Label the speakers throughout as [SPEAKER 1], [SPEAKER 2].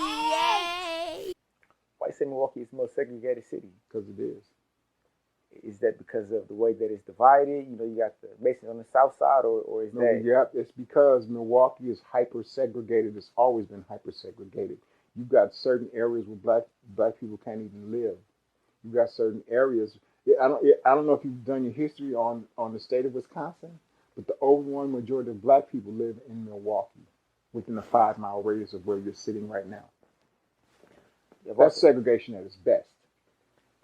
[SPEAKER 1] Hey!
[SPEAKER 2] Why you say Milwaukee is the most segregated city?
[SPEAKER 3] because it is.
[SPEAKER 2] Is that because of the way that it's divided? You know, you got the Masons on the south side, or is
[SPEAKER 3] No,
[SPEAKER 2] that
[SPEAKER 3] yeah, it's because Milwaukee is hyper segregated. It's always been hyper segregated. You've got certain areas where black people can't even live. You've got certain areas. I don't know if you've done your history on the state of Wisconsin, but the overwhelming majority of black people live in Milwaukee, within a 5 mile radius of where you're sitting right now.
[SPEAKER 2] you've
[SPEAKER 3] That's
[SPEAKER 2] also
[SPEAKER 3] segregation at its best.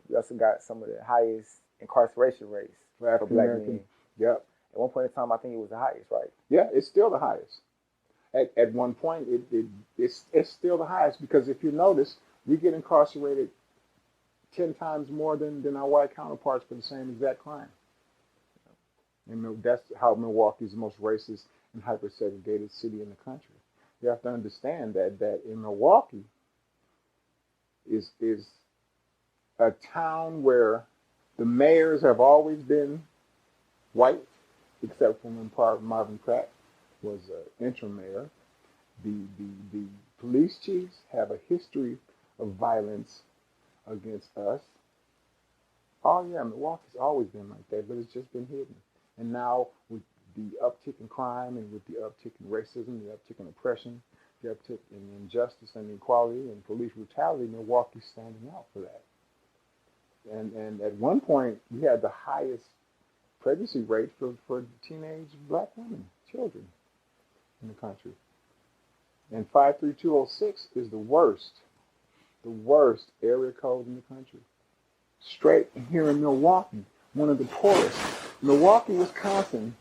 [SPEAKER 2] you also got some of the highest incarceration rates
[SPEAKER 3] For
[SPEAKER 2] for
[SPEAKER 3] African
[SPEAKER 2] black men.
[SPEAKER 3] American, yep,
[SPEAKER 2] At one point in time, I think it was the highest, right?
[SPEAKER 3] yeah, it's still the highest. At one point, it's still the highest because if you notice, we get incarcerated 10 times more than our white counterparts for the same exact crime. And that's how Milwaukee is the most racist and hyper segregated city in the country. You have to understand that in Milwaukee is a town where the mayors have always been white, except for when Marvin Pratt was interim mayor. The police chiefs have a history of violence against us. Oh yeah, Milwaukee's always been like that, but it's just been hidden. And now with the uptick in crime and with the uptick in racism, the uptick in oppression, the uptick in injustice and inequality and police brutality, Milwaukee's standing out for that. And at one point, we had the highest pregnancy rate for teenage black women, children in the country. And 53206 is the worst area code in the country. Straight here in Milwaukee, one of the poorest. Milwaukee, Wisconsin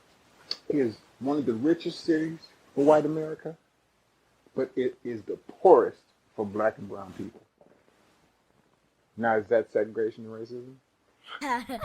[SPEAKER 3] is one of the richest cities for white America, but it is the poorest for black and brown people. Now, is that segregation and racism?
[SPEAKER 1] Hey!